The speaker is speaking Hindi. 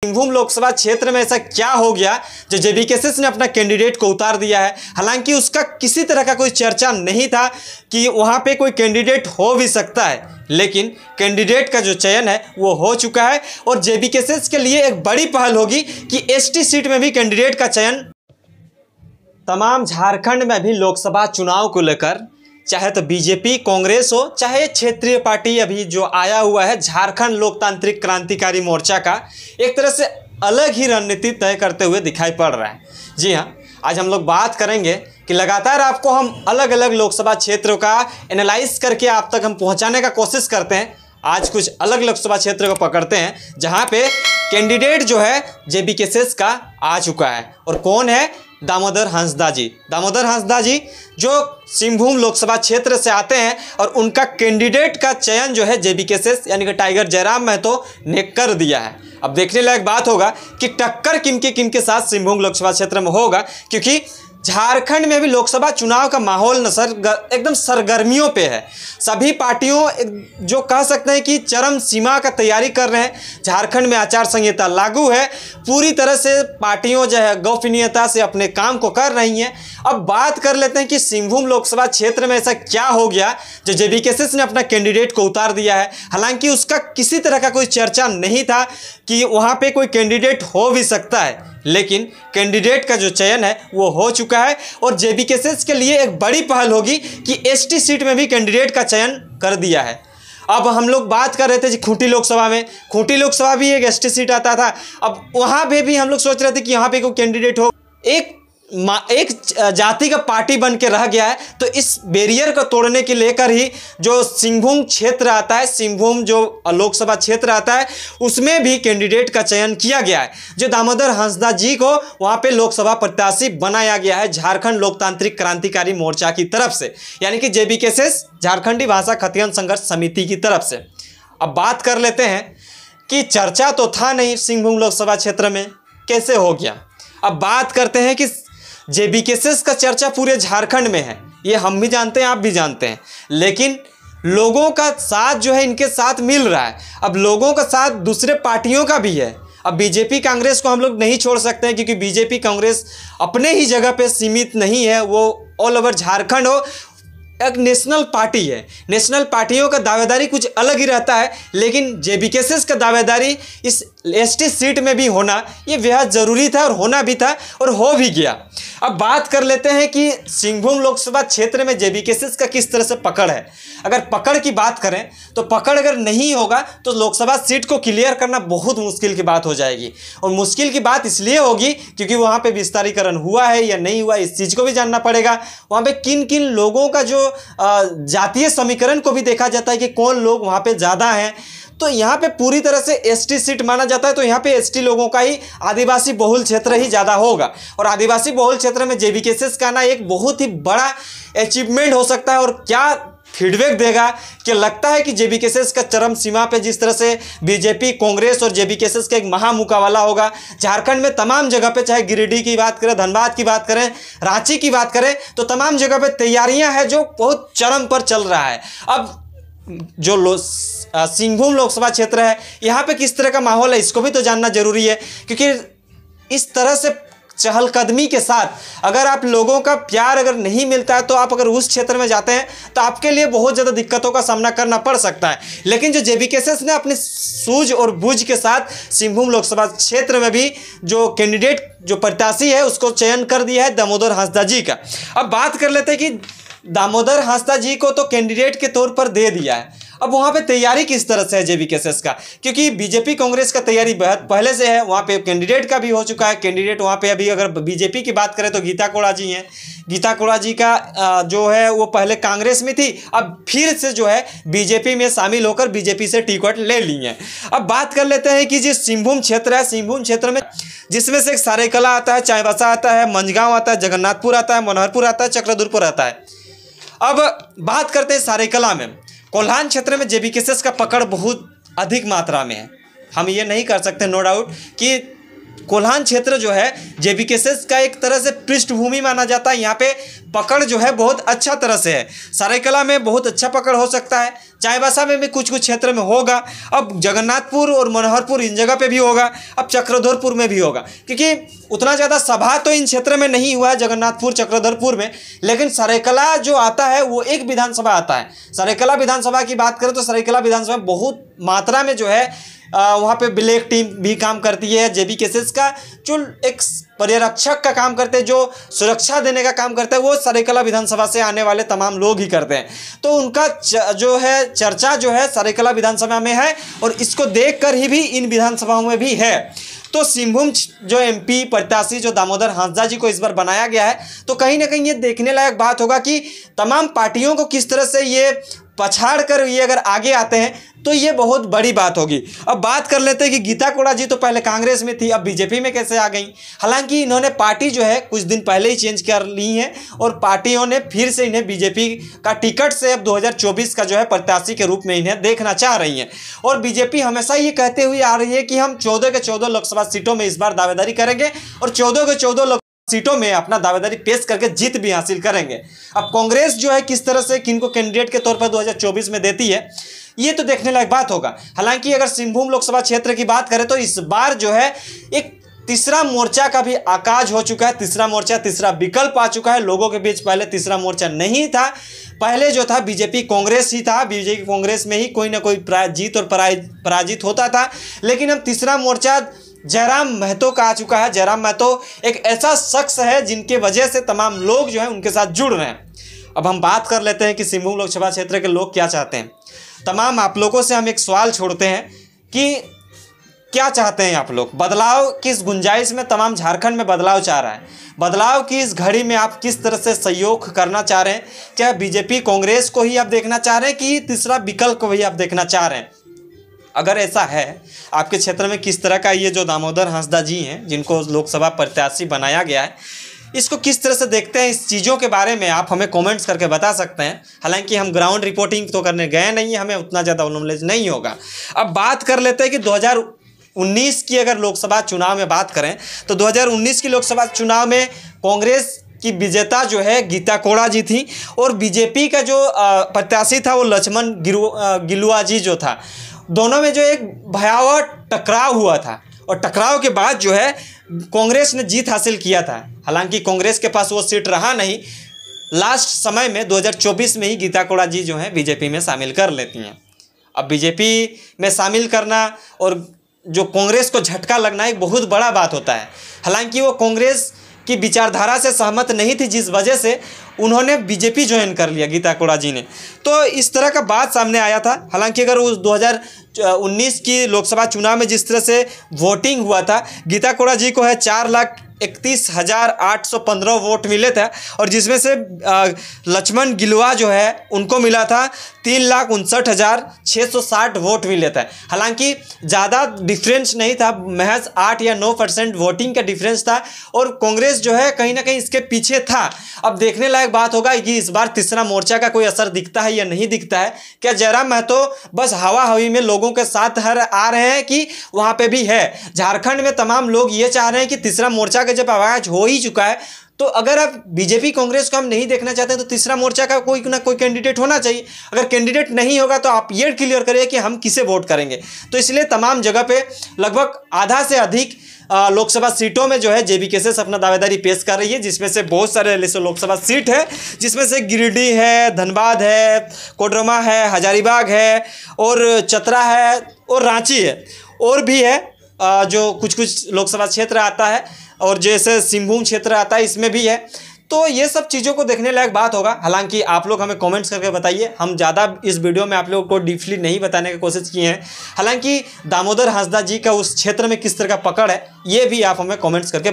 सिंहभूम लोकसभा क्षेत्र में ऐसा क्या हो गया जो जेबीकेएसएस ने अपना कैंडिडेट को उतार दिया है। हालांकि उसका किसी तरह का कोई चर्चा नहीं था कि वहां पे कोई कैंडिडेट हो भी सकता है, लेकिन कैंडिडेट का जो चयन है वो हो चुका है और जेबीकेएसएस के लिए एक बड़ी पहल होगी कि एसटी सीट में भी कैंडिडेट का चयन। तमाम झारखंड में भी लोकसभा चुनाव को लेकर चाहे तो बीजेपी कांग्रेस हो चाहे क्षेत्रीय पार्टी अभी जो आया हुआ है झारखंड लोकतांत्रिक क्रांतिकारी मोर्चा का, एक तरह से अलग ही रणनीति तय करते हुए दिखाई पड़ रहा है। जी हाँ, आज हम लोग बात करेंगे कि लगातार आपको हम अलग अलग लोकसभा क्षेत्रों का एनालाइज करके आप तक हम पहुंचाने का कोशिश करते हैं। आज कुछ अलग लोकसभा क्षेत्र को पकड़ते हैं जहां पे कैंडिडेट जो है जेबीकेएसएस का आ चुका है। और कौन है? दामोदर हंसदा जी। दामोदर हंसदा जी जो सिंहभूम लोकसभा क्षेत्र से आते हैं और उनका कैंडिडेट का चयन जो है जेबीकेएसएस यानी कि टाइगर जयराम महतो ने कर दिया है। अब देखने लायक बात होगा कि टक्कर किन के साथ सिंहभूम लोकसभा क्षेत्र में होगा, क्योंकि झारखंड में भी लोकसभा चुनाव का माहौल एकदम सरगर्मियों पे है। सभी पार्टियों जो कह सकते हैं कि चरम सीमा का तैयारी कर रहे हैं। झारखंड में आचार संहिता लागू है, पूरी तरह से पार्टियों जो है गोपनीयता से अपने काम को कर रही हैं। अब बात कर लेते हैं कि सिंहभूम लोकसभा क्षेत्र में ऐसा क्या हो गया जो जेबीकेएसएस ने अपना कैंडिडेट को उतार दिया है। हालांकि उसका किसी तरह का कोई चर्चा नहीं था कि वहाँ पे कोई कैंडिडेट हो भी सकता है, लेकिन कैंडिडेट का जो चयन है वो हो चुका है और जेबीकेएसएस के लिए एक बड़ी पहल होगी कि एसटी सीट में भी कैंडिडेट का चयन कर दिया है। अब हम लोग बात कर रहे थे जी खूंटी लोकसभा में, खूंटी लोकसभा भी एक एसटी सीट आता था। अब वहाँ पे भी हम लोग सोच रहे थे कि यहाँ पे कोई कैंडिडेट हो, एक जाति का पार्टी बन के रह गया है। तो इस बैरियर को तोड़ने के लेकर ही जो सिंहभूम क्षेत्र आता है, सिंहभूम जो लोकसभा क्षेत्र आता है, उसमें भी कैंडिडेट का चयन किया गया है। जो दामोदर हंसदा जी को वहाँ पे लोकसभा प्रत्याशी बनाया गया है झारखंड लोकतांत्रिक क्रांतिकारी मोर्चा की तरफ से, यानी कि जेबीकेएसएस झारखंडी भाषा खतियन संघर्ष समिति की तरफ से। अब बात कर लेते हैं कि चर्चा तो था नहीं सिंहभूम लोकसभा क्षेत्र में, कैसे हो गया। अब बात करते हैं कि जेबीकेएसएस का चर्चा पूरे झारखंड में है, ये हम भी जानते हैं, आप भी जानते हैं, लेकिन लोगों का साथ जो है इनके साथ मिल रहा है। अब लोगों का साथ दूसरे पार्टियों का भी है। अब बीजेपी कांग्रेस को हम लोग नहीं छोड़ सकते हैं, क्योंकि बीजेपी कांग्रेस अपने ही जगह पे सीमित नहीं है, वो ऑल ओवर झारखंड हो एक नेशनल पार्टी है। नेशनल पार्टियों का दावेदारी कुछ अलग ही रहता है, लेकिन जेबीकेएसएस का दावेदारी इस एसटी सीट में भी होना ये बेहद ज़रूरी था और होना भी था और हो भी गया। अब बात कर लेते हैं कि सिंहभूम लोकसभा क्षेत्र में जेबीकेएसएस का किस तरह से पकड़ है। अगर पकड़ की बात करें तो पकड़ अगर नहीं होगा तो लोकसभा सीट को क्लियर करना बहुत मुश्किल की बात हो जाएगी। और मुश्किल की बात इसलिए होगी क्योंकि वहाँ पे विस्तारीकरण हुआ है या नहीं हुआ, इस चीज़ को भी जानना पड़ेगा। वहाँ पे किन किन लोगों का जो जातीय समीकरण को भी देखा जाता है कि कौन लोग वहाँ पे ज़्यादा हैं। तो यहाँ पे पूरी तरह से एसटी सीट माना जाता है, तो यहाँ पे एसटी लोगों का ही आदिवासी बहुल क्षेत्र ही ज़्यादा होगा। और आदिवासी बहुल क्षेत्र में जेबीकेएसएस का ना एक बहुत ही बड़ा अचीवमेंट हो सकता है। और क्या फीडबैक देगा कि लगता है कि जेबीकेएसएस का चरम सीमा पे जिस तरह से बीजेपी कांग्रेस और जेबीकेएसएस का एक महामुकाबला होगा झारखंड में तमाम जगह पे, चाहे गिरिडीह की बात करें, धनबाद की बात करें, रांची की बात करें, तो तमाम जगह पे तैयारियां हैं जो बहुत चरम पर चल रहा है। अब जो सिंहभूम लोकसभा क्षेत्र है यहाँ पे किस तरह का माहौल है इसको भी तो जानना जरूरी है, क्योंकि इस तरह से चहलकदमी के साथ अगर आप लोगों का प्यार अगर नहीं मिलता है तो आप अगर उस क्षेत्र में जाते हैं तो आपके लिए बहुत ज़्यादा दिक्कतों का सामना करना पड़ सकता है। लेकिन जो जेबीकेएसएस ने अपनी सूझ और बूझ के साथ सिंहभूम लोकसभा क्षेत्र में भी जो कैंडिडेट जो प्रत्याशी है उसको चयन कर दिया है दामोदर हंसदा जी का। अब बात कर लेते हैं कि दामोदर हंसदा जी को तो कैंडिडेट के तौर पर दे दिया है। अब वहाँ पे तैयारी किस तरह से है जेबीकेएसएस का, क्योंकि बीजेपी कांग्रेस का तैयारी बहुत पहले से है। वहाँ पे कैंडिडेट का भी हो चुका है। कैंडिडेट वहाँ पे अभी अगर बीजेपी की बात करें तो गीता कोड़ा जी हैं। गीता कोड़ा जी का जो है वो पहले कांग्रेस में थी, अब फिर से जो है बीजेपी में शामिल होकर बीजेपी से टिकट ले ली है। अब बात कर लेते हैं कि जो सिंहभूम क्षेत्र है, सिंहभूम क्षेत्र में जिसमें से एक सारेकला आता है, चाईबासा आता है, मंझगांव आता है, जगन्नाथपुर आता है, मनोहरपुर आता है, चक्रधरपुर आता है। अब बात करते हैं सारेकला में। कोल्हान क्षेत्र में जेबीकेएसएस का पकड़ बहुत अधिक मात्रा में है। हम ये नहीं कर सकते नो डाउट कि कोल्हान क्षेत्र जो है जेबीकेएसएस का एक तरह से पृष्ठभूमि माना जाता है। यहाँ पे पकड़ जो है बहुत अच्छा तरह से है। सरायकला में बहुत अच्छा पकड़ हो सकता है, चाईबासा में भी कुछ कुछ क्षेत्र में होगा, अब जगन्नाथपुर और मनोहरपुर इन जगह पे भी होगा, अब चक्रधरपुर में भी होगा, क्योंकि उतना ज़्यादा सभा तो इन क्षेत्र में नहीं हुआ है जगन्नाथपुर चक्रधरपुर में, लेकिन सरायकला जो आता है वो एक विधानसभा आता है। सरायकला विधानसभा की बात करें तो सरायकला विधानसभा बहुत मात्रा में जो है वहाँ पे ब्लैक टीम भी काम करती है। जेबीकेएसएस का जो एक पर्यवेक्षक का काम करते हैं, जो सुरक्षा देने का काम करते हैं, वो सरायकला विधानसभा से आने वाले तमाम लोग ही करते हैं। तो उनका जो है चर्चा जो है सरायकला विधानसभा में है और इसको देखकर ही भी इन विधानसभाओं में भी है। तो सिंहभूम जो एमपी प्रत्याशी जो दामोदर हांसदा जी को इस बार बनाया गया है, तो कहीं ना कहीं ये देखने लायक बात होगा कि तमाम पार्टियों को किस तरह से ये पछाड़ कर ये अगर आगे आते हैं तो ये बहुत बड़ी बात होगी। अब बात कर लेते हैं कि गीता कोड़ा जी तो पहले कांग्रेस में थी, अब बीजेपी में कैसे आ गई। हालांकि इन्होंने पार्टी जो है कुछ दिन पहले ही चेंज कर ली है और पार्टियों ने फिर से इन्हें बीजेपी का टिकट से अब 2024 का जो है प्रत्याशी के रूप में इन्हें देखना चाह रही है। और बीजेपी हमेशा ये कहते हुए आ रही है कि हम 14 के 14 लोकसभा सीटों में इस बार दावेदारी करेंगे और 14 के 14 सीटों में अपना दावेदारी पेश करके जीत भी हासिल करेंगे। अब कांग्रेस जो है किस तरह से किनको कैंडिडेट के तौर पर 2024 में देती है, ये तो देखने लायक बात होगा। हालांकि अगर सिंहभूम लोकसभा क्षेत्र की बात करें तो इस बार जो है एक तीसरा मोर्चा का भी आगाज हो चुका है। तीसरा मोर्चा, तीसरा विकल्प आ चुका है लोगों के बीच। पहले तीसरा मोर्चा नहीं था, पहले जो था बीजेपी कांग्रेस ही था, बीजेपी कांग्रेस में ही कोई ना कोई जीत और पराजित होता था। लेकिन अब तीसरा मोर्चा जयराम महतो का आ चुका है। जयराम महतो एक ऐसा शख्स है जिनके वजह से तमाम लोग जो है उनके साथ जुड़ रहे हैं। अब हम बात कर लेते हैं कि सिंहभूम लोकसभा क्षेत्र के लोग क्या चाहते हैं। तमाम आप लोगों से हम एक सवाल छोड़ते हैं कि क्या चाहते हैं आप लोग। बदलाव किस गुंजाइश में तमाम झारखंड में बदलाव चाह रहा है, बदलाव की इस घड़ी में आप किस तरह से सहयोग करना चाह रहे हैं। क्या बीजेपी कांग्रेस को ही आप देखना चाह रहे हैं कि तीसरा विकल्प को भी आप देखना चाह रहे हैं। अगर ऐसा है आपके क्षेत्र में किस तरह का ये जो दामोदर हांसदा जी हैं जिनको लोकसभा प्रत्याशी बनाया गया है, इसको किस तरह से देखते हैं, इस चीज़ों के बारे में आप हमें कमेंट्स करके बता सकते हैं। हालांकि हम ग्राउंड रिपोर्टिंग तो करने गए नहीं, हमें उतना ज़्यादा नॉलेज नहीं होगा। अब बात कर लेते हैं कि 2019 की अगर लोकसभा चुनाव में बात करें तो 2019 की लोकसभा चुनाव में कांग्रेस की विजेता जो है गीता कोड़ा जी थी और बीजेपी का जो प्रत्याशी था वो लक्ष्मण गिलुआ जी जो था। दोनों में जो एक भयावह टकराव हुआ था और टकराव के बाद जो है कांग्रेस ने जीत हासिल किया था। हालांकि कांग्रेस के पास वो सीट रहा नहीं, लास्ट समय में 2024 में ही गीता कोड़ा जी जो है बीजेपी में शामिल कर लेती हैं। अब बीजेपी में शामिल करना और जो कांग्रेस को झटका लगना एक बहुत बड़ा बात होता है। हालांकि वो कांग्रेस की विचारधारा से सहमत नहीं थी, जिस वजह से उन्होंने बीजेपी ज्वाइन कर लिया गीता कोड़ा जी ने। तो इस तरह का बात सामने आया था। हालांकि अगर उस 2019 की लोकसभा चुनाव में जिस तरह से वोटिंग हुआ था, गीता कोड़ा जी को है 4,31,815 वोट मिले थे और जिसमें से लक्ष्मण गिलुआ जो है उनको मिला था 3,59,660 वोट मिले थे। हालांकि ज़्यादा डिफरेंस नहीं था, महज 8 या 9% वोटिंग का डिफरेंस था और कांग्रेस जो है कहीं ना कहीं इसके पीछे था। अब देखने लायक बात होगा कि इस बार तीसरा मोर्चा का कोई असर दिखता है या नहीं दिखता है। क्या जयराम महतो बस हवा हवी में लोगों के साथ आ रहे हैं कि वहाँ पे भी है। झारखंड में तमाम लोग ये चाह रहे हैं कि तीसरा मोर्चा का जब आवाज हो ही चुका है तो अगर अब बीजेपी कांग्रेस को हम नहीं देखना चाहते तो तीसरा मोर्चा का कोई ना कोई कैंडिडेट होना चाहिए। अगर कैंडिडेट नहीं होगा तो आप ये क्लियर करिए कि हम किसे वोट करेंगे। तो इसलिए तमाम जगह पे लगभग आधा से अधिक लोकसभा सीटों में जो है जेबीकेएसएस अपना दावेदारी पेश कर रही है, जिसमें से बहुत सारे लोकसभा सीट है, जिसमें से गिरिडीह है, धनबाद है, कोडरमा है, हजारीबाग है और चतरा है और रांची है और भी है जो कुछ कुछ लोकसभा क्षेत्र आता है और जैसे सिंहभूम क्षेत्र आता है इसमें भी है। तो ये सब चीज़ों को देखने लायक बात होगा। हालांकि आप लोग हमें कमेंट्स करके बताइए, हम ज़्यादा इस वीडियो में आप लोगों को डीपली नहीं बताने की कोशिश की है। हालांकि दामोदर हांसदा जी का उस क्षेत्र में किस तरह का पकड़ है ये भी आप हमें कमेंट्स करके